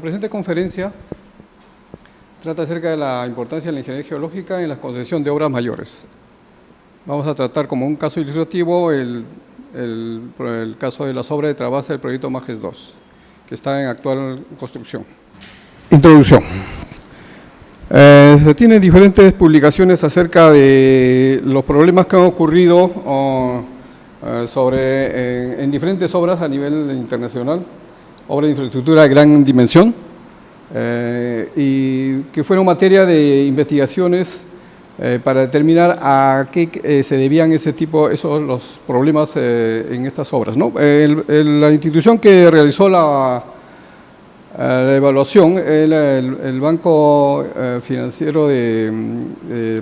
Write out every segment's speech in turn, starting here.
La presente conferencia trata acerca de la importancia de la ingeniería geológica en la concesión de obras mayores. Vamos a tratar como un caso ilustrativo el caso de las obras de trabase del proyecto Majes 2, que está en actual construcción. Introducción. Se tienen diferentes publicaciones acerca de los problemas que han ocurrido en diferentes obras a nivel internacional, obras de infraestructura de gran dimensión, y que fueron materia de investigaciones para determinar a qué se debían los problemas en estas obras, ¿no? La institución que realizó la evaluación, el Banco Financiero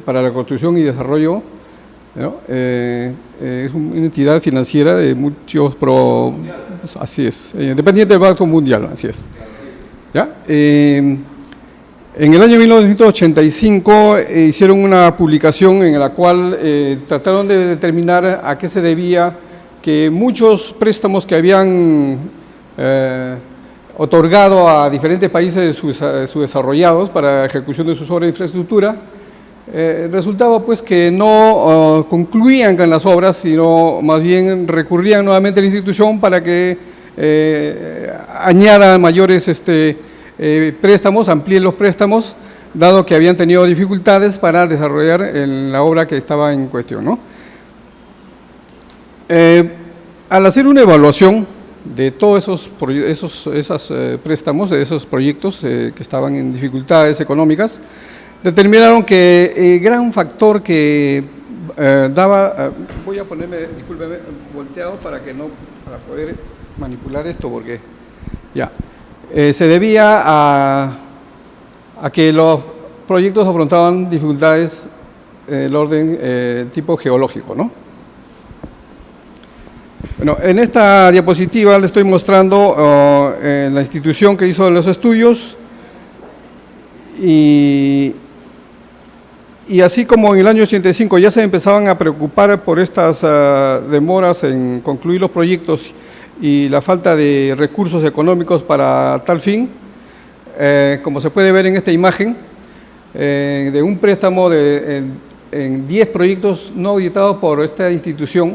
para la Construcción y Desarrollo, ¿no? Es una entidad financiera de muchos así es, dependiente del Banco Mundial, así es. ¿Ya? En el año 1985 hicieron una publicación en la cual trataron de determinar a qué se debía que muchos préstamos que habían otorgado a diferentes países subdesarrollados para la ejecución de sus obras de infraestructura, resultaba pues que no concluían con las obras, sino más bien recurrían nuevamente a la institución para que añada mayores préstamos, amplíen los préstamos, dado que habían tenido dificultades para desarrollar la obra que estaba en cuestión, ¿no? Al hacer una evaluación de todos esos préstamos, de esos proyectos que estaban en dificultades económicas, determinaron que el gran factor que daba, voy a ponerme, discúlpeme, volteado para poder manipular esto, porque ya, se debía a que los proyectos afrontaban dificultades del orden tipo geológico, ¿no? Bueno, en esta diapositiva le estoy mostrando la institución que hizo los estudios y así como en el año 85 ya se empezaban a preocupar por estas demoras en concluir los proyectos y la falta de recursos económicos para tal fin, como se puede ver en esta imagen, de un préstamo en 10 proyectos no auditados por esta institución,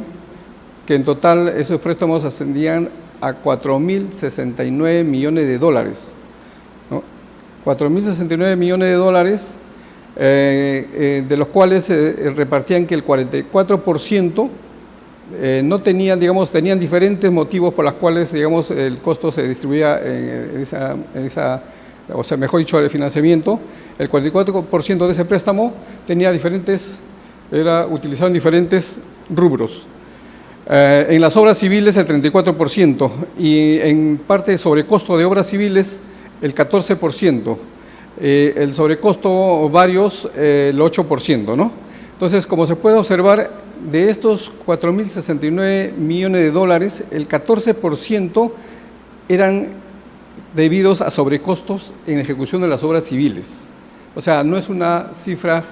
que en total esos préstamos ascendían a 4.069 millones de dólares, ¿no? 4.069 millones de dólares, de los cuales repartían que el 44% no tenían, tenían diferentes motivos por los cuales, el costo se distribuía mejor dicho, el financiamiento. El 44% de ese préstamo era utilizado en diferentes rubros. En las obras civiles el 34% y en parte de sobrecosto de obras civiles el 14%. El sobrecosto varios el 8%, ¿no? Entonces, como se puede observar, de estos 4.069 millones de dólares, el 14% eran debidos a sobrecostos en ejecución de las obras civiles. O sea, no es una cifra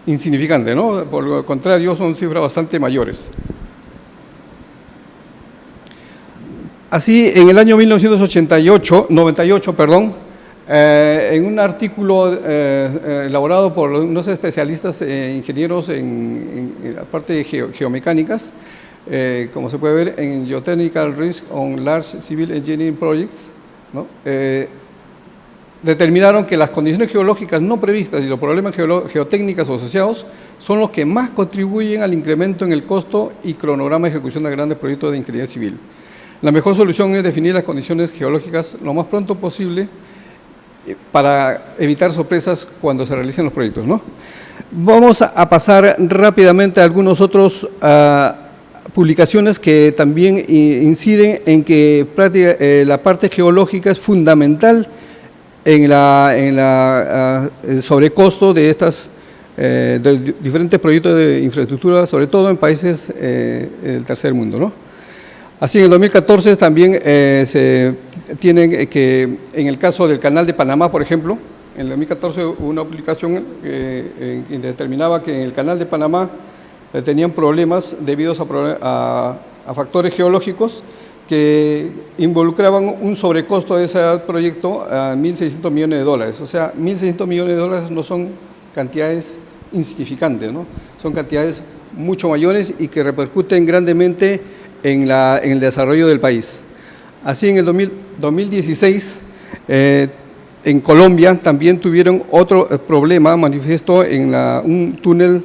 insignificante, ¿no? Por lo contrario, son cifras bastante mayores. Así, en el año 98, en un artículo elaborado por unos especialistas ingenieros en la parte de geomecánicas, como se puede ver en Geotechnical Risk on Large Civil Engineering Projects, ¿no? Determinaron que las condiciones geológicas no previstas y los problemas geotécnicos asociados son los que más contribuyen al incremento en el costo y cronograma de ejecución de grandes proyectos de ingeniería civil. La mejor solución es definir las condiciones geológicas lo más pronto posible para evitar sorpresas cuando se realicen los proyectos, ¿no? Vamos a pasar rápidamente a algunos otros publicaciones que también inciden en que la parte geológica es fundamental en el sobrecosto de de diferentes proyectos de infraestructura, sobre todo en países del tercer mundo, ¿no? Así, en el 2014 también se tienen que, en el caso del Canal de Panamá, por ejemplo, en el 2014 hubo una publicación que determinaba que en el Canal de Panamá tenían problemas debido a factores geológicos, que involucraban un sobrecosto de ese proyecto a 1.600 millones de dólares. O sea, 1.600 millones de dólares no son cantidades insignificantes, ¿no? Son cantidades mucho mayores y que repercuten grandemente en el desarrollo del país. Así, en el 2016, en Colombia también tuvieron otro problema manifiesto en un túnel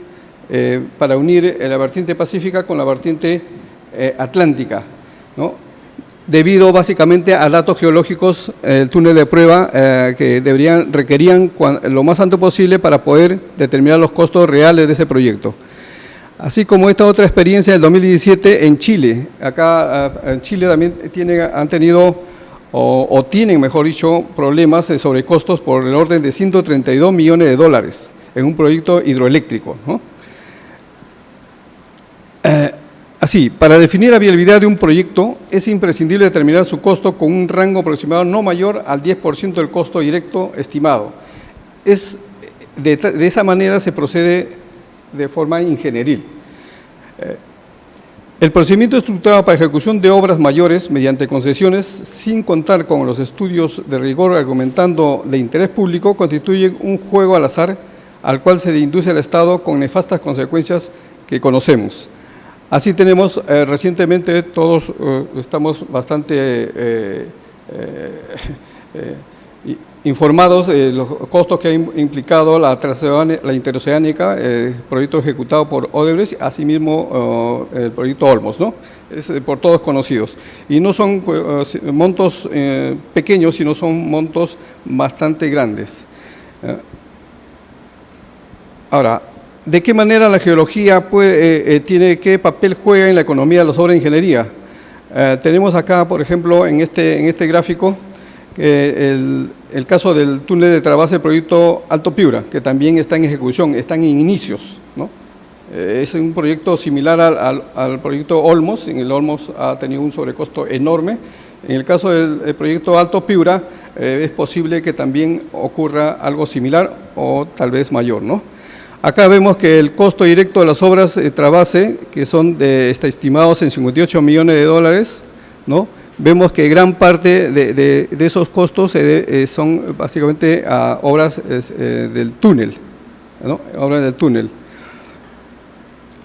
para unir la vertiente pacífica con la vertiente atlántica, ¿no? Debido básicamente a datos geológicos, el túnel de prueba que requerían lo más antes posible para poder determinar los costos reales de ese proyecto. Así como esta otra experiencia del 2017 en Chile. Acá en Chile también han tenido, o tienen, mejor dicho, problemas de sobrecostos por el orden de 132 millones de dólares en un proyecto hidroeléctrico, ¿no? Así, para definir la viabilidad de un proyecto, es imprescindible determinar su costo con un rango aproximado no mayor al 10% del costo directo estimado. De esa manera se procede de forma ingenieril. El procedimiento estructurado para ejecución de obras mayores mediante concesiones, sin contar con los estudios de rigor argumentando de interés público, constituye un juego al azar al cual se induce al Estado con nefastas consecuencias que conocemos. Así tenemos recientemente, todos estamos bastante informados de los costos que ha implicado la interoceánica, proyecto ejecutado por Odebrecht, asimismo el proyecto Olmos, ¿no? Es por todos conocidos. Y no son montos pequeños, sino son montos bastante grandes. Ahora, ¿de qué manera la geología qué papel juega en la economía de las obras de ingeniería? Tenemos acá, por ejemplo, en este gráfico, el caso del túnel de trasvase del proyecto Alto Piura, que también está en ejecución, están en inicios, ¿no? Es un proyecto similar al proyecto Olmos. En el Olmos ha tenido un sobrecosto enorme. En el caso del proyecto Alto Piura, es posible que también ocurra algo similar o tal vez mayor, ¿no? Acá vemos que el costo directo de las obras de trasvase, que está estimados en 58 millones de dólares, ¿no? Vemos que gran parte de esos costos son básicamente a obras del túnel, ¿no? Obras del túnel.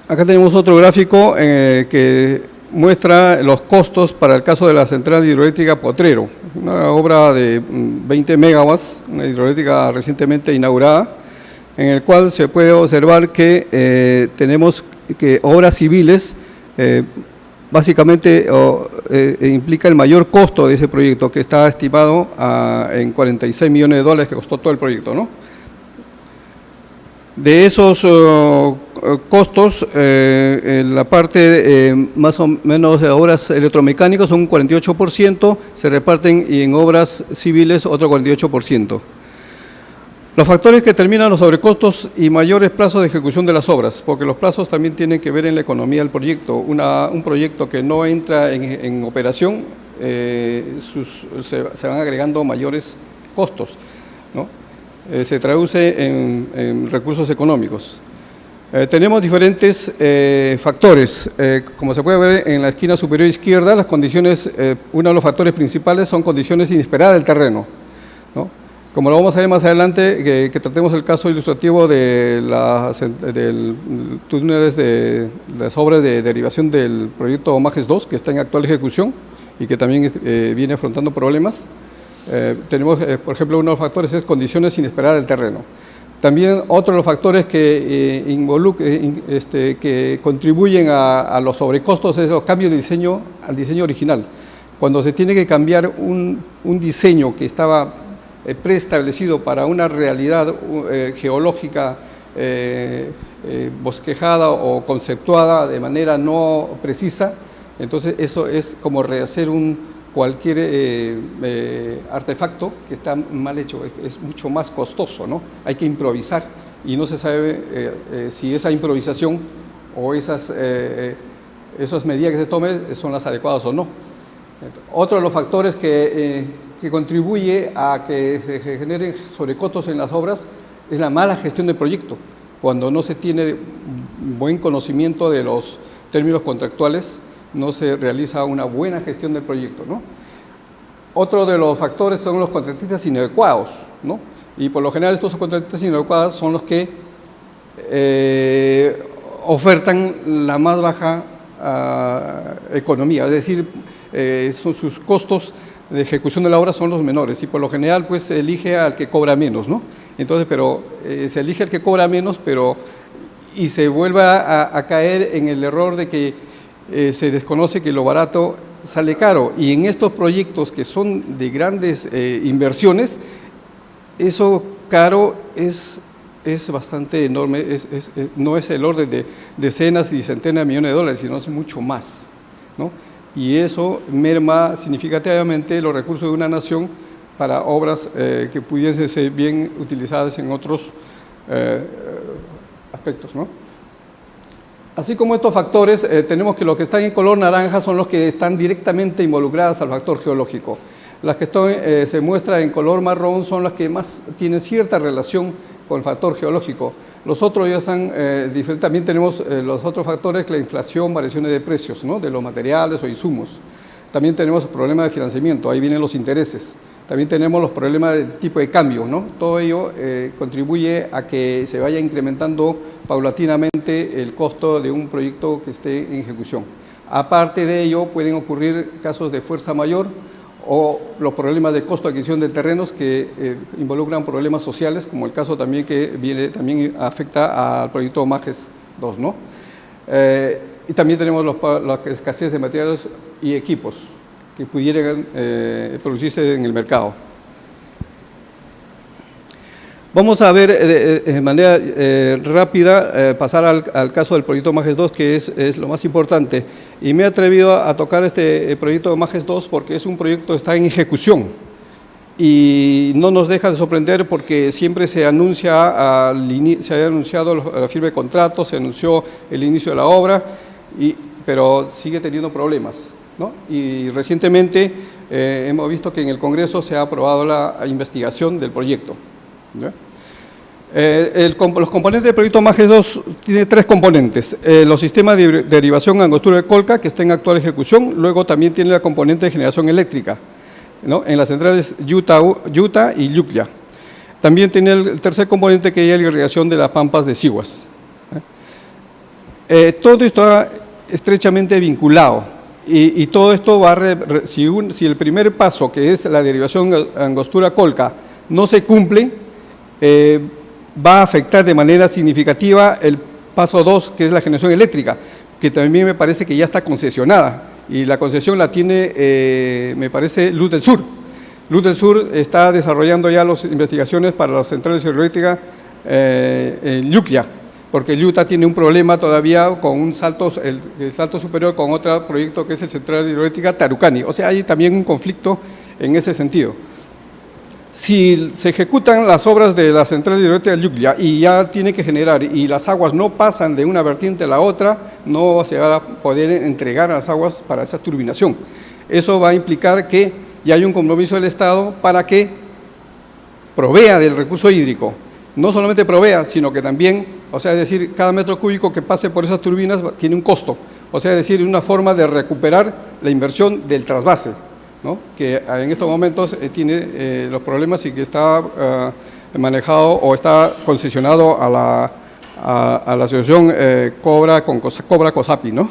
Acá tenemos otro gráfico que muestra los costos para el caso de la central hidroeléctrica Potrero, una obra de 20 megawatts, una hidroeléctrica recientemente inaugurada, en el cual se puede observar que tenemos que obras civiles básicamente implica el mayor costo de ese proyecto, que está estimado en 46 millones de dólares que costó todo el proyecto, ¿no? De esos costos, la parte más o menos de obras electromecánicas son un 48%, se reparten, y en obras civiles otro 48%. Los factores que determinan los sobrecostos y mayores plazos de ejecución de las obras, porque los plazos también tienen que ver en la economía del proyecto. Un proyecto que no entra en operación, se van agregando mayores costos, ¿no? Se traduce en recursos económicos. Tenemos diferentes factores. Como se puede ver en la esquina superior izquierda, las condiciones, uno de los factores principales son condiciones inesperadas del terreno, ¿no? Como lo vamos a ver más adelante, que tratemos el caso ilustrativo de túneles de las obras de derivación del proyecto Majes 2, que está en actual ejecución y que también viene afrontando problemas. Tenemos, por ejemplo, uno de los factores es condiciones inesperadas del terreno. También otro de los factores que contribuyen a los sobrecostos es los cambios de diseño al diseño original. Cuando se tiene que cambiar un diseño que estaba preestablecido para una realidad geológica bosquejada o conceptuada de manera no precisa, entonces eso es como rehacer cualquier artefacto que está mal hecho, es mucho más costoso, ¿no? Hay que improvisar y no se sabe si esa improvisación o esas medidas que se tomen son las adecuadas o no. Otro de los factores que contribuye a que se generen sobrecostos en las obras es la mala gestión del proyecto, cuando no se tiene buen conocimiento de los términos contractuales, no se realiza una buena gestión del proyecto, ¿no? Otro de los factores son los contratistas inadecuados, ¿no? Y por lo general estos contratistas inadecuados son los que ofertan la más baja economía, es decir, sus costos de ejecución de la obra son los menores y por lo general pues se elige al que cobra menos, ¿no? Entonces, pero se elige al que cobra menos, y se vuelve a caer en el error de que se desconoce que lo barato sale caro, y en estos proyectos que son de grandes inversiones, eso caro es bastante enorme, no es el orden de decenas y centenas de millones de dólares, sino es mucho más, ¿no? Y eso merma significativamente los recursos de una nación para obras que pudiesen ser bien utilizadas en otros aspectos, ¿no? Así como estos factores, tenemos que los que están en color naranja son los que están directamente involucradas al factor geológico. Las que se muestran en color marrón son las que más tienen cierta relación con el factor geológico. Los otros ya están diferentes. También tenemos los otros factores, la inflación, variaciones de precios, ¿no?, de los materiales o insumos. También tenemos problemas de financiamiento, ahí vienen los intereses. También tenemos los problemas de tipo de cambio, ¿no? Todo ello contribuye a que se vaya incrementando paulatinamente el costo de un proyecto que esté en ejecución. Aparte de ello, pueden ocurrir casos de fuerza mayor o los problemas de costo de adquisición de terrenos que involucran problemas sociales, como el caso también que también afecta al proyecto Majes 2, ¿no? Y también tenemos la escasez de materiales y equipos que pudieran producirse en el mercado. Vamos a ver de manera rápida, pasar al caso del proyecto Majes 2, que es lo más importante. Y me he atrevido a tocar este proyecto de Majes 2 porque es un proyecto que está en ejecución y no nos deja de sorprender porque siempre se anuncia, se ha anunciado la firma de contrato, se anunció el inicio de la obra, pero sigue teniendo problemas, ¿no? Y recientemente hemos visto que en el Congreso se ha aprobado la investigación del proyecto, ¿ya? Los componentes del proyecto Majes 2 tiene tres componentes: los sistemas de derivación angostura de Colca, que está en actual ejecución. Luego también tiene la componente de generación eléctrica, ¿no?, en las centrales Yuta y Lluclla. También tiene el tercer componente, que es la irrigación de las pampas de Sihuas. Todo esto está estrechamente vinculado y todo esto va si el primer paso, que es la derivación angostura Colca, no se cumple, va a afectar de manera significativa el paso 2, que es la generación eléctrica, que también me parece que ya está concesionada, y la concesión la tiene, me parece, Luz del Sur. Luz del Sur está desarrollando ya las investigaciones para las centrales hidroeléctricas en Lluclla, porque Lluta tiene un problema todavía con el salto superior con otro proyecto que es el central hidroeléctrica Tarucani. O sea, hay también un conflicto en ese sentido. Si se ejecutan las obras de la central hidroeléctrica de Lluclla y ya tiene que generar y las aguas no pasan de una vertiente a la otra, no se va a poder entregar las aguas para esa turbinación. Eso va a implicar que ya hay un compromiso del Estado para que provea del recurso hídrico. No solamente provea, sino que también, o sea, es decir, cada metro cúbico que pase por esas turbinas tiene un costo. O sea, es decir, una forma de recuperar la inversión del trasvase, ¿no?, que en estos momentos tiene los problemas y que está manejado o está concesionado a la asociación Cobra COSAPI, ¿no?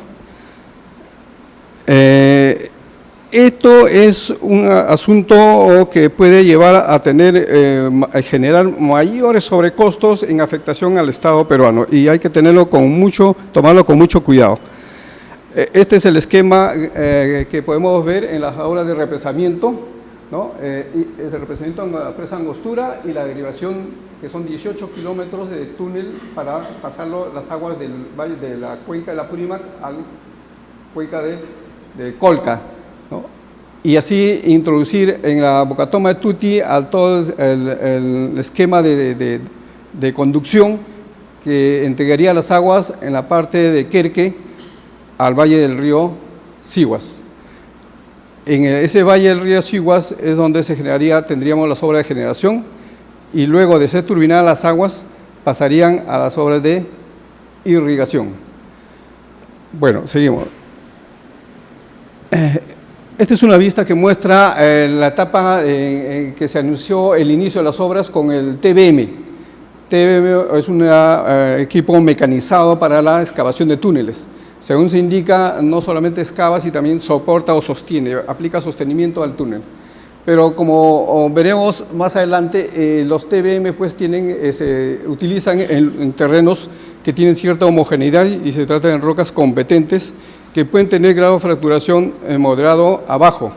Esto es un asunto que puede llevar a generar mayores sobrecostos en afectación al Estado peruano, y hay que tomarlo con mucho cuidado. Este es el esquema que podemos ver en las obras de represamiento, ¿no? El represamiento en la presa Angostura y la derivación, que son 18 kilómetros de túnel para pasar las aguas del valle de la cuenca de la Purímac a la cuenca de Colca, ¿no? Y así introducir en la Bocatoma de Tuti todo el esquema de conducción que entregaría las aguas en la parte de Querque al valle del río Sihuas. En ese valle del río Sihuas es donde tendríamos las obras de generación, y luego de ser turbinadas las aguas pasarían a las obras de irrigación. Bueno, seguimos. Esta es una vista que muestra la etapa en que se anunció el inicio de las obras con el TBM. TBM es un equipo mecanizado para la excavación de túneles. Según se indica, no solamente excava, sino también soporta o sostiene, aplica sostenimiento al túnel. Pero como veremos más adelante, los TBM pues se utilizan en terrenos que tienen cierta homogeneidad y se trata de rocas competentes que pueden tener grado de fracturación moderado a bajo,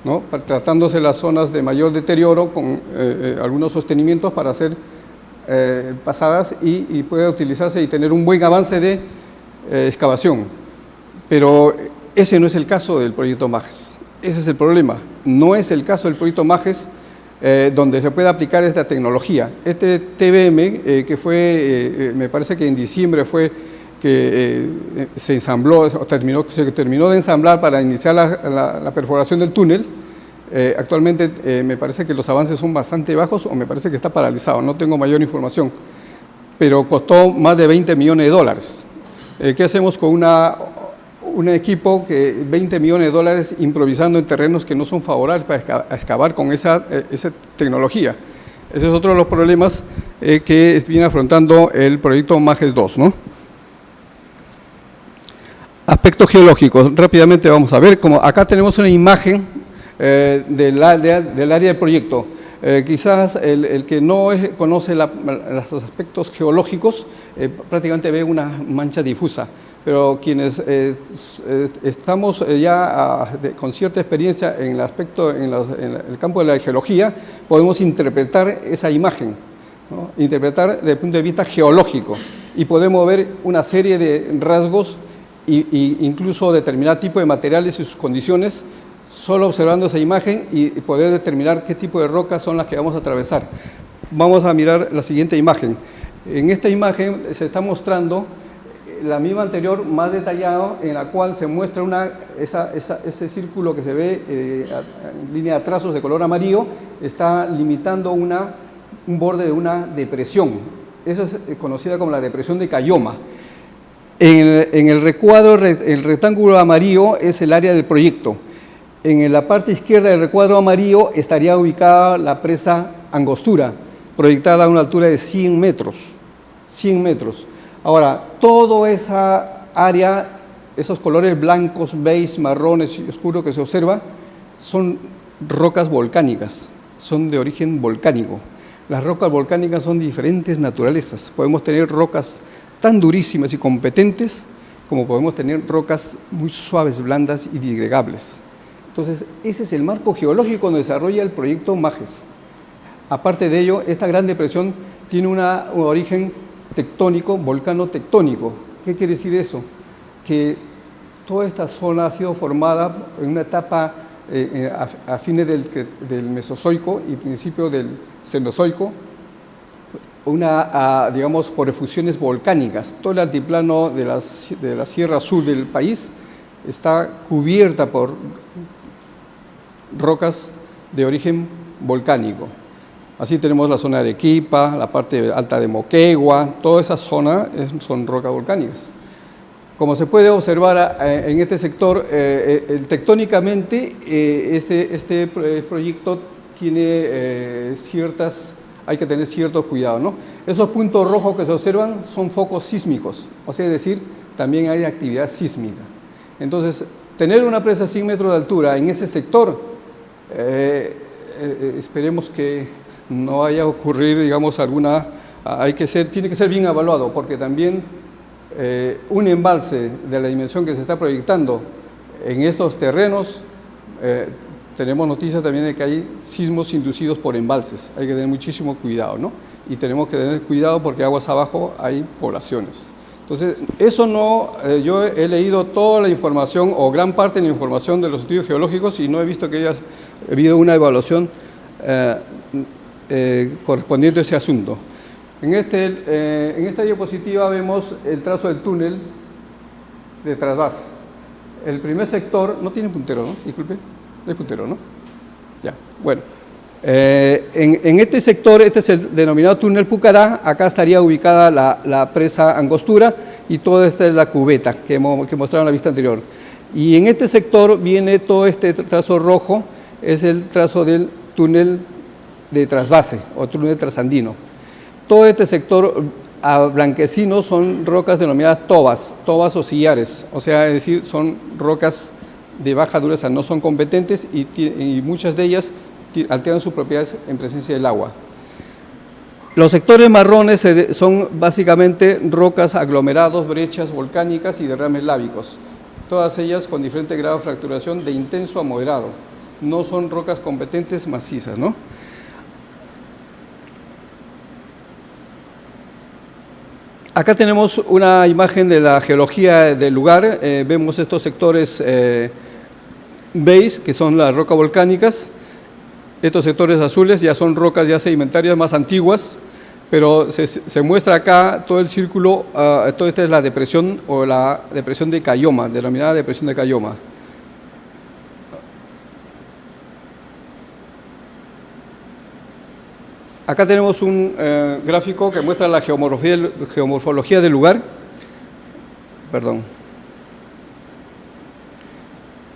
¿no? Tratándose las zonas de mayor deterioro con algunos sostenimientos para ser pasadas y puede utilizarse y tener un buen avance de excavación. Pero ese no es el caso del proyecto Majes. Ese es el problema. No es el caso del proyecto Majes donde se puede aplicar esta tecnología. Este TBM, que fue, me parece que en diciembre fue que se ensambló, se terminó de ensamblar para iniciar la perforación del túnel. Actualmente me parece que los avances son bastante bajos o me parece que está paralizado, no tengo mayor información, pero costó más de $20 millones. ¿Qué hacemos con un equipo que $20 millones improvisando en terrenos que no son favorables para excavar con esa tecnología? Ese es otro de los problemas que viene afrontando el proyecto Majes 2, ¿no? Aspectos geológicos, rápidamente vamos a ver, como acá tenemos una imagen del área del proyecto. Quizás el que no conoce los aspectos geológicos prácticamente ve una mancha difusa, pero quienes estamos ya con cierta experiencia en el campo de la geología, podemos interpretar esa imagen, ¿no? Interpretar desde el punto de vista geológico y podemos ver una serie de rasgos y incluso determinar tipo de materiales y sus condiciones solo observando esa imagen y poder determinar qué tipo de rocas son las que vamos a atravesar. Vamos a mirar la siguiente imagen. En esta imagen se está mostrando la misma anterior, más detallado, en la cual se muestra ese círculo que se ve en línea de trazos de color amarillo, está limitando un borde de una depresión. Esa es conocida como la depresión de Cayoma. En el recuadro, el rectángulo amarillo es el área del proyecto. En la parte izquierda del recuadro amarillo estaría ubicada la presa Angostura, proyectada a una altura de 100 metros. 100 metros. Ahora, toda esa área, esos colores blancos, beige, marrones y oscuros que se observa, son rocas volcánicas, son de origen volcánico. Las rocas volcánicas son de diferentes naturalezas. Podemos tener rocas tan durísimas y competentes como podemos tener rocas muy suaves, blandas y disgregables. Entonces, ese es el marco geológico donde desarrolla el proyecto Majes. Aparte de ello, esta gran depresión tiene un origen tectónico, volcano tectónico. ¿Qué quiere decir eso? Que toda esta zona ha sido formada en una etapa a fines del Mesozoico y principio del Cenozoico, digamos, por efusiones volcánicas. Todo el altiplano de la sierra sur del país está cubierta por rocas de origen volcánico. Así tenemos la zona de Arequipa, la parte alta de Moquegua, toda esa zona son rocas volcánicas. Como se puede observar en este sector, tectónicamente este proyecto tiene hay que tener cierto cuidado, ¿no? Esos puntos rojos que se observan son focos sísmicos, o sea, es decir, también hay actividad sísmica. Entonces, tener una presa a 100 metros de altura en ese sector, esperemos que no vaya a ocurrir, digamos, tiene que ser bien evaluado, porque también un embalse de la dimensión que se está proyectando en estos terrenos, tenemos noticias también de que hay sismos inducidos por embalses. Hay que tener muchísimo cuidado, ¿no? Y tenemos que tener cuidado porque aguas abajo hay poblaciones. Entonces, eso no, yo he leído toda la información o gran parte de la información de los estudios geológicos y no he visto que haya habido una evaluación correspondiente a ese asunto. En esta diapositiva vemos el trazo del túnel de trasvase. El primer sector, no tiene puntero, ¿no? Disculpe, no hay puntero, ¿no? Ya, bueno. En este sector, este es el denominado túnel Pucará, acá estaría ubicada la presa Angostura y toda esta es la cubeta que mostraron en la vista anterior. Y en este sector viene todo este trazo rojo, es el trazo del túnel de trasvase o túnel trasandino. Todo este sector blanquecino son rocas denominadas tobas o sillares, o sea, es decir, son rocas de baja dureza, no son competentes y muchas de ellas alteran sus propiedades en presencia del agua. Los sectores marrones son básicamente rocas, aglomerados, brechas volcánicas y derrames lábicos, todas ellas con diferente grado de fracturación de intenso a moderado. No son rocas competentes macizas, ¿no? Acá tenemos una imagen de la geología del lugar. Vemos estos sectores beige, que son las rocas volcánicas. Estos sectores azules ya son rocas ya sedimentarias más antiguas, pero se muestra acá todo el círculo, toda esta es la depresión o la depresión de Cayoma, denominada depresión de Cayoma. Acá tenemos un gráfico que muestra la geomorfología del lugar. Perdón.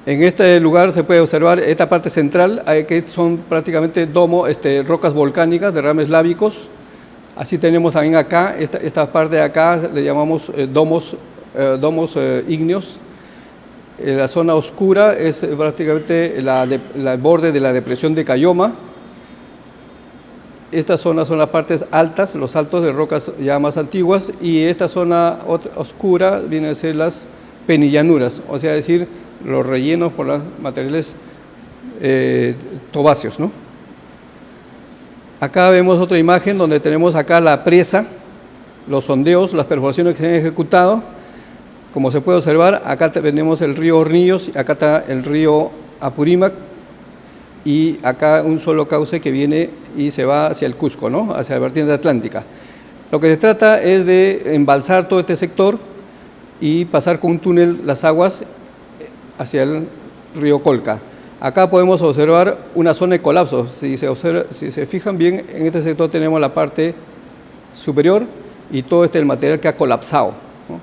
En este lugar se puede observar esta parte central, que son prácticamente rocas volcánicas, derrames lábicos. Así tenemos también acá, esta parte de acá le llamamos domos ígneos. La zona oscura es prácticamente el borde de la depresión de Cayoma. Estas zonas son las partes altas, los altos de rocas ya más antiguas, y esta zona oscura vienen a ser las penillanuras, o sea, decir, los rellenos por los materiales tobáceos, ¿no? Acá vemos otra imagen donde tenemos acá la presa, los sondeos, las perforaciones que se han ejecutado. Como se puede observar, acá tenemos el río Hornillos, acá está el río Apurímac, y acá un solo cauce que viene y se va hacia el Cusco, ¿no? Hacia la vertiente atlántica. Lo que se trata es de embalsar todo este sector y pasar con un túnel las aguas hacia el río Colca. Acá podemos observar una zona de colapso. Si se fijan bien, en este sector tenemos la parte superior y todo el material que ha colapsado, ¿no?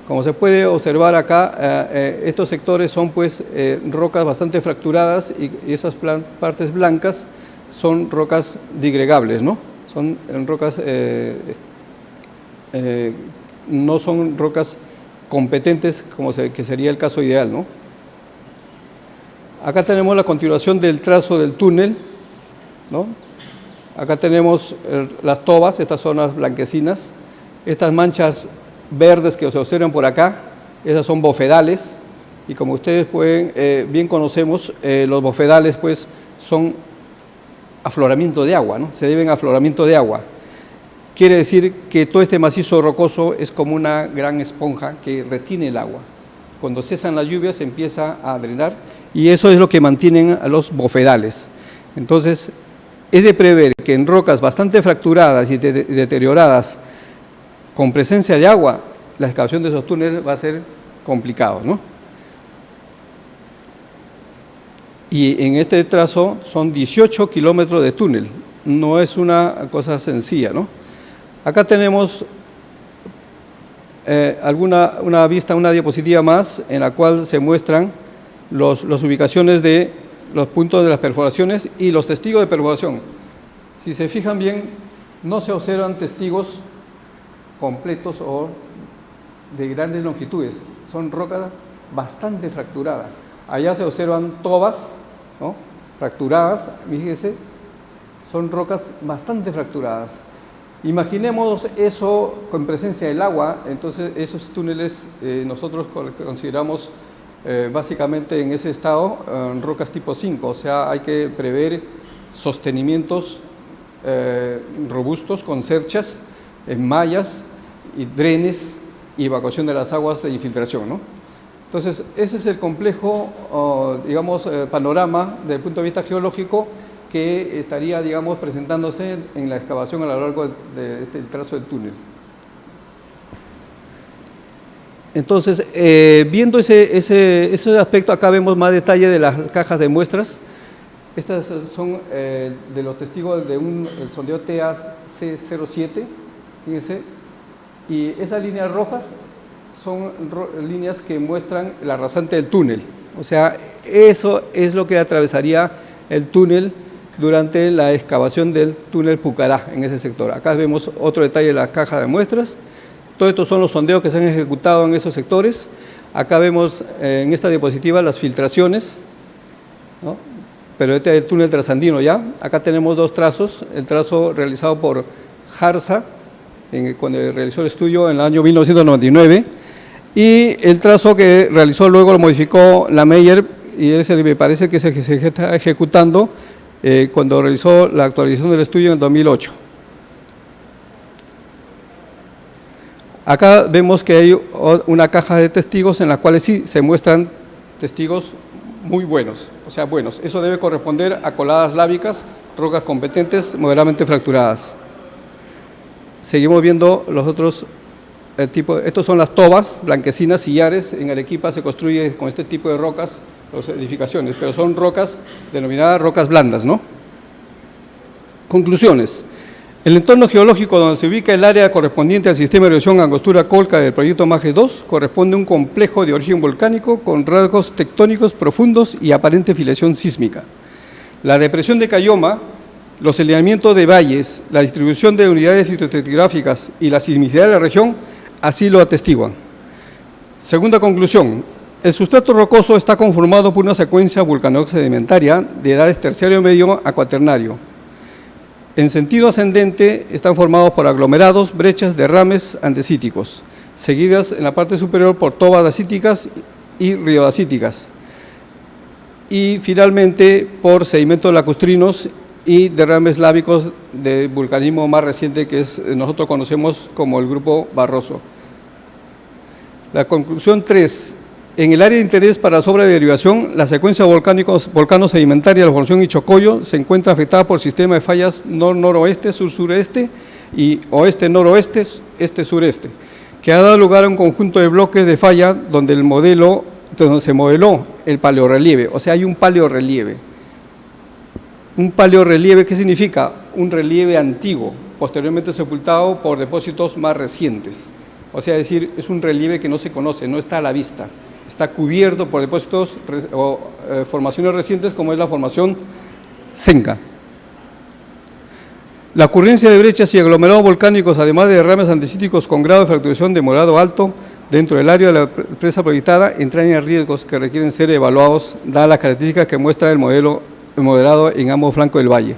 Como se puede observar acá, estos sectores son pues rocas bastante fracturadas y esas partes blancas son rocas digregables, ¿no? Son rocas, no son rocas competentes que sería el caso ideal, ¿no? Acá tenemos la continuación del trazo del túnel, ¿no? Acá tenemos las tobas, estas zonas blanquecinas, estas manchas verdes que se observan por acá, esas son bofedales, y como ustedes bien conocemos, los bofedales pues son afloramiento de agua, ¿no? Se deben a afloramiento de agua. Quiere decir que todo este macizo rocoso es como una gran esponja que retiene el agua. Cuando cesan las lluvias se empieza a drenar y eso es lo que mantienen a los bofedales. Entonces, es de prever que en rocas bastante fracturadas y deterioradas, con presencia de agua, la excavación de esos túneles va a ser complicado, ¿no? Y en este trazo son 18 kilómetros de túnel, no es una cosa sencilla, ¿no? Acá tenemos una diapositiva más en la cual se muestran las ubicaciones de los puntos de las perforaciones y los testigos de perforación. Si se fijan bien, no se observan testigos completos o de grandes longitudes, son rocas bastante fracturadas. Allá se observan tobas, ¿no? Fracturadas, fíjense, son rocas bastante fracturadas. Imaginemos eso con presencia del agua, entonces esos túneles nosotros consideramos básicamente en ese estado rocas tipo 5, o sea, hay que prever sostenimientos robustos con cerchas, mallas y drenes y evacuación de las aguas de infiltración, ¿no? Entonces, ese es el complejo, digamos, panorama desde el punto de vista geológico que estaría, digamos, presentándose en la excavación a lo largo del trazo del túnel. Entonces, viendo ese aspecto, acá vemos más detalle de las cajas de muestras. Estas son de los testigos de el sondeo TAC-07, fíjense, y esas líneas rojas son líneas que muestran la rasante del túnel. O sea, eso es lo que atravesaría el túnel durante la excavación del túnel Pucará en ese sector. Acá vemos otro detalle de la caja de muestras. Todos estos son los sondeos que se han ejecutado en esos sectores. Acá vemos en esta diapositiva las filtraciones, ¿no? Pero este es el túnel trasandino ya. Acá tenemos dos trazos, el trazo realizado por Jarza, cuando realizó el estudio en el año 1999, y el trazo que realizó luego lo modificó la Meyer, y ese me parece que es el que se está ejecutando cuando realizó la actualización del estudio en 2008. Acá vemos que hay una caja de testigos en la cual sí se muestran testigos muy buenos, o sea, buenos. Eso debe corresponder a coladas lábicas, rocas competentes, moderadamente fracturadas. Seguimos viendo los otros tipos. Estos son las tobas, blanquecinas, sillares. En Arequipa se construye con este tipo de rocas las edificaciones, pero son rocas denominadas rocas blandas, ¿no? Conclusiones. El entorno geológico donde se ubica el área correspondiente al sistema de erosión Angostura-Colca del proyecto MAGE 2 corresponde a un complejo de origen volcánico con rasgos tectónicos profundos y aparente filiación sísmica. La depresión de Cayoma, los alineamientos de valles, la distribución de unidades litoestratigráficas y la sismicidad de la región así lo atestiguan. Segunda conclusión, el sustrato rocoso está conformado por una secuencia vulcano-sedimentaria de edades terciario medio a cuaternario. En sentido ascendente están formados por aglomerados, brechas, derrames andesíticos, seguidas en la parte superior por tobas dacíticas y riodacíticas, y finalmente por sedimentos lacustrinos y derrames lábicos de vulcanismo más reciente que nosotros conocemos como el grupo Barroso. La conclusión 3. En el área de interés para la obras de derivación, la secuencia volcano-sedimentaria de la formación Ichocoyo se encuentra afectada por sistema de fallas nor-noroeste, sur-sureste y oeste-noroeste, este-sureste, que ha dado lugar a un conjunto de bloques de falla donde se modeló el paleorrelieve, o sea, hay un paleorrelieve. Un paleorrelieve, ¿qué significa? Un relieve antiguo, posteriormente sepultado por depósitos más recientes. O sea, es decir, es un relieve que no se conoce, no está a la vista. Está cubierto por depósitos o formaciones recientes como es la formación Senca. La ocurrencia de brechas y aglomerados volcánicos, además de derrames andesíticos con grado de fracturación de morado alto dentro del área de la presa proyectada, entraña riesgos que requieren ser evaluados dadas las características que muestra el modelo moderado en ambos flancos del valle.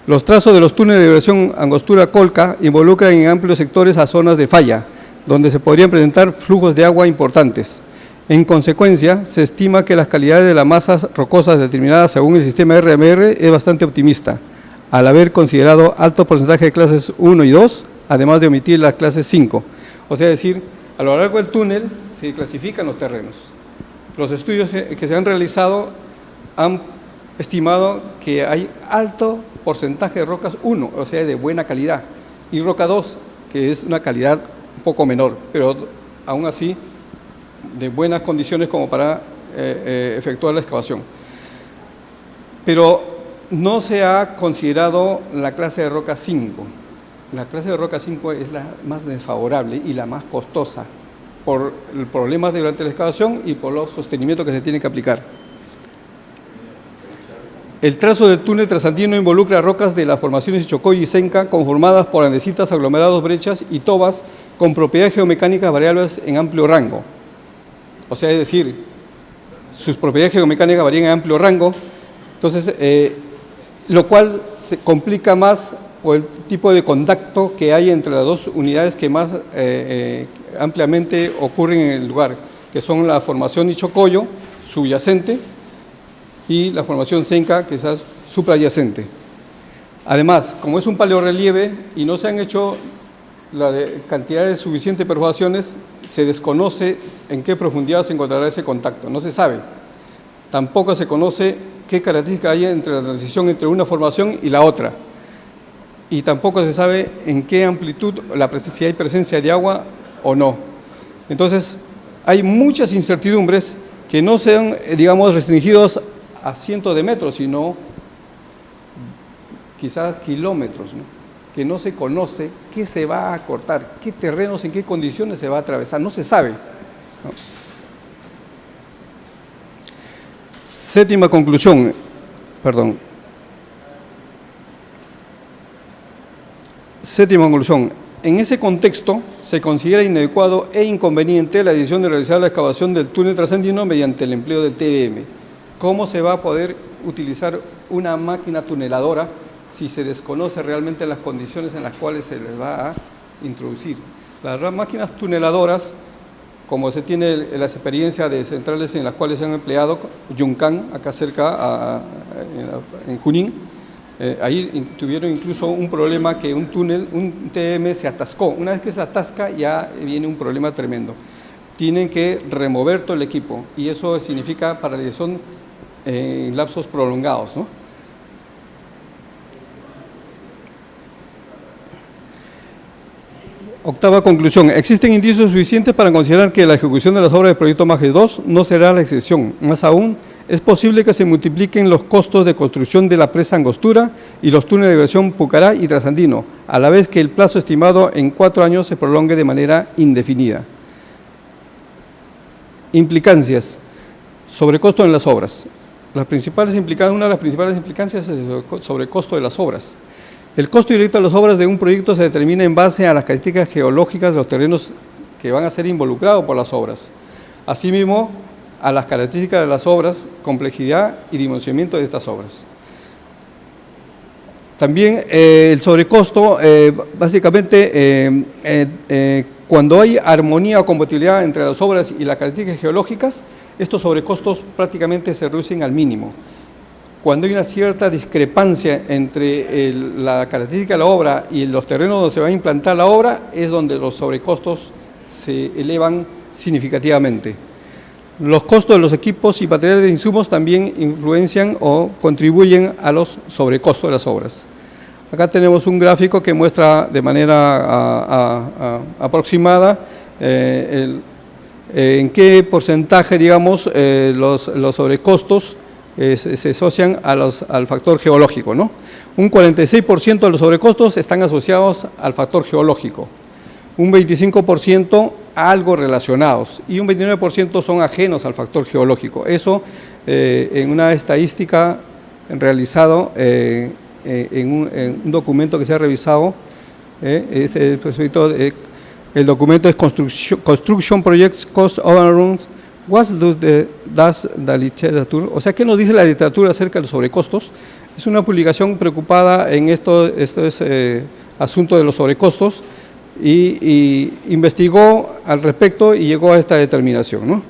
Los trazos de los túneles de derivación Angostura-Colca involucran en amplios sectores a zonas de falla, donde se podrían presentar flujos de agua importantes. En consecuencia, se estima que las calidades de las masas rocosas determinadas según el sistema RMR es bastante optimista, al haber considerado alto porcentaje de clases 1 y 2, además de omitir las clases 5. O sea, decir, a lo largo del túnel se clasifican los terrenos. Los estudios que se han realizado han estimado que hay alto porcentaje de rocas 1, o sea, de buena calidad, y roca 2, que es una calidad un poco menor, pero aún así de buenas condiciones como para efectuar la excavación. Pero no se ha considerado la clase de roca 5. La clase de roca 5 es la más desfavorable y la más costosa por el problema durante la excavación y por los sostenimientos que se tienen que aplicar. El trazo del túnel trasandino involucra rocas de las formaciones Ichocoyo y Senca conformadas por andesitas, aglomerados, brechas y tobas con propiedades geomecánicas variables en amplio rango. O sea, es decir, sus propiedades geomecánicas varían en amplio rango, entonces, lo cual se complica más por el tipo de contacto que hay entre las dos unidades que más ampliamente ocurren en el lugar, que son la formación Ichocoyo, subyacente, y la formación Senca, que es suprayacente. Además, como es un paleorrelieve y no se han hecho la cantidades suficientes de perforaciones, se desconoce en qué profundidad se encontrará ese contacto, no se sabe. Tampoco se conoce qué características hay entre la transición entre una formación y la otra. Y tampoco se sabe en qué amplitud, si hay presencia de agua o no. Entonces, hay muchas incertidumbres que no sean, digamos, restringidos a cientos de metros, sino quizás kilómetros, ¿no? que no se conoce qué se va a cortar, qué terrenos, en qué condiciones se va a atravesar, no se sabe, ¿no? Séptima conclusión, perdón. Séptima conclusión. En ese contexto, se considera inadecuado e inconveniente la decisión de realizar la excavación del túnel trasandino mediante el empleo del TBM. ¿Cómo se va a poder utilizar una máquina tuneladora si se desconoce realmente las condiciones en las cuales se les va a introducir? Las máquinas tuneladoras, como se tiene la experiencia de centrales en las cuales se han empleado, Yuncán, acá cerca, en Junín, ahí tuvieron incluso un problema que un túnel, un TM se atascó. Una vez que se atasca ya viene un problema tremendo. Tienen que remover todo el equipo y eso significa paralización en lapsos prolongados, ¿no? Octava conclusión. Existen indicios suficientes para considerar que la ejecución de las obras del proyecto MAGES 2 no será la excepción. Más aún, es posible que se multipliquen los costos de construcción de la presa Angostura y los túneles de versión Pucará y Trasandino, a la vez que el plazo estimado en 4 años se prolongue de manera indefinida. Implicancias. Sobrecosto en las obras. Una de las principales implicancias es el sobrecosto de las obras. El costo directo de las obras de un proyecto se determina en base a las características geológicas de los terrenos que van a ser involucrados por las obras. Asimismo, a las características de las obras, complejidad y dimensionamiento de estas obras. También el sobrecosto, básicamente, cuando hay armonía o compatibilidad entre las obras y las características geológicas, estos sobrecostos prácticamente se reducen al mínimo. Cuando hay una cierta discrepancia entre la característica de la obra y los terrenos donde se va a implantar la obra, es donde los sobrecostos se elevan significativamente. Los costos de los equipos y materiales de insumos también influencian o contribuyen a los sobrecostos de las obras. Acá tenemos un gráfico que muestra de manera aproximada en qué porcentaje, digamos, los sobrecostos se asocian al factor geológico, ¿no? Un 46% de los sobrecostos están asociados al factor geológico, un 25% algo relacionados y un 29% son ajenos al factor geológico. Eso en una estadística realizado en un documento que se ha revisado, el documento es Construction Projects Cost Overruns. What does the literature? O sea, ¿qué nos dice la literatura acerca de los sobrecostos? Es una publicación preocupada en estos asuntos de los sobrecostos y investigó al respecto y llegó a esta determinación, ¿no?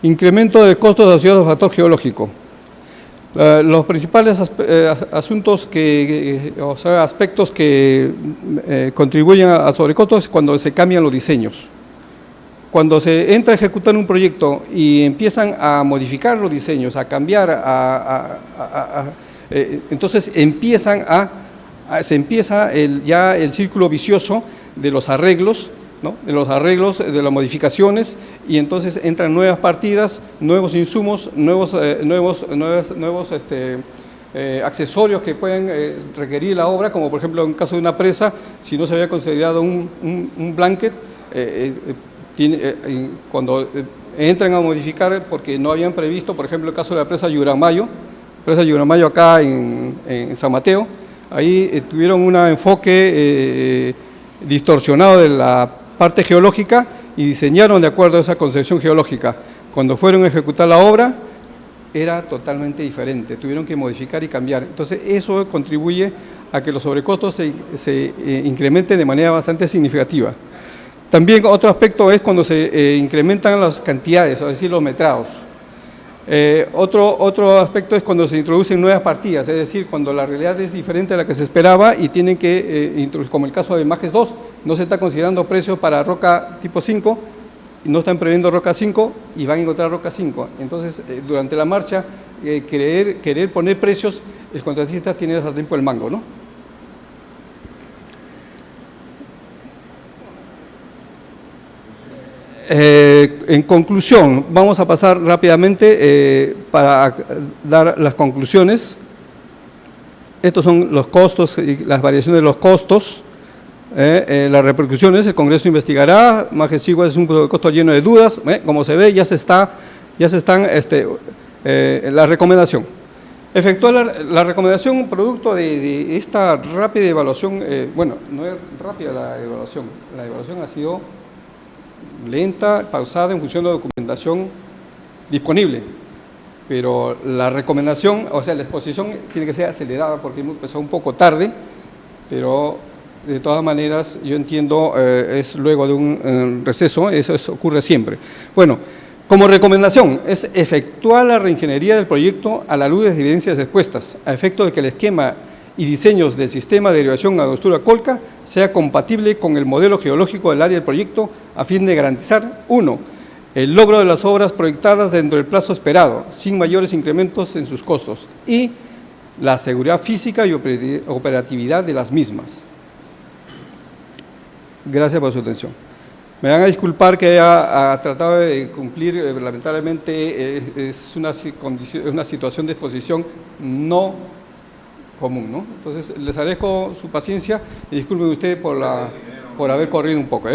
Incremento de costos asociados al factor geológico. Los principales asuntos aspectos que contribuyen a sobrecostos es cuando se cambian los diseños. Cuando se entra a ejecutar un proyecto y empiezan a modificar los diseños, a cambiar, entonces se empieza ya el círculo vicioso de los arreglos, ¿no? De las modificaciones, y entonces entran nuevas partidas, nuevos insumos, nuevos accesorios que pueden requerir la obra, como por ejemplo en el caso de una presa, si no se había considerado un blanket, cuando entran a modificar porque no habían previsto, por ejemplo el caso de la presa Lluramayo acá en San Mateo, ahí tuvieron un enfoque distorsionado de la parte geológica y diseñaron de acuerdo a esa concepción geológica. Cuando fueron a ejecutar la obra era totalmente diferente, tuvieron que modificar y cambiar. Entonces eso contribuye a que los sobrecostos se incrementen de manera bastante significativa. También otro aspecto es cuando se incrementan las cantidades, es decir, los metrados. Otro aspecto es cuando se introducen nuevas partidas, es decir, cuando la realidad es diferente a la que se esperaba y tienen que introducir, como el caso de MAGES 2, no se está considerando precios para roca tipo 5, no están previendo roca 5 y van a encontrar roca 5. Entonces, durante la marcha, querer poner precios, el contratista tiene el sartén por el mango, ¿no? En conclusión, vamos a pasar rápidamente para dar las conclusiones. Estos son los costos y las variaciones de los costos. Las repercusiones, el Congreso investigará. Más que sigo, es un costo lleno de dudas. Como se ve, ya se están, la recomendación. Efectuó la recomendación producto de esta rápida evaluación. Bueno, no es rápida la evaluación ha sido lenta, pausada en función de la documentación disponible, pero la recomendación, o sea, la exposición tiene que ser acelerada porque hemos empezado un poco tarde, pero de todas maneras yo entiendo, es luego de un receso, eso ocurre siempre. Bueno, como recomendación es efectuar la reingeniería del proyecto a la luz de las evidencias expuestas, a efecto de que el esquema y diseños del sistema de derivación Angostura-Colca sea compatible con el modelo geológico del área del proyecto a fin de garantizar, 1, el logro de las obras proyectadas dentro del plazo esperado, sin mayores incrementos en sus costos, y la seguridad física y operatividad de las mismas. Gracias por su atención. Me van a disculpar que haya tratado de cumplir, lamentablemente es una situación de exposición no común, ¿no? Entonces, les agradezco su paciencia y disculpen ustedes por haber corrido un poco,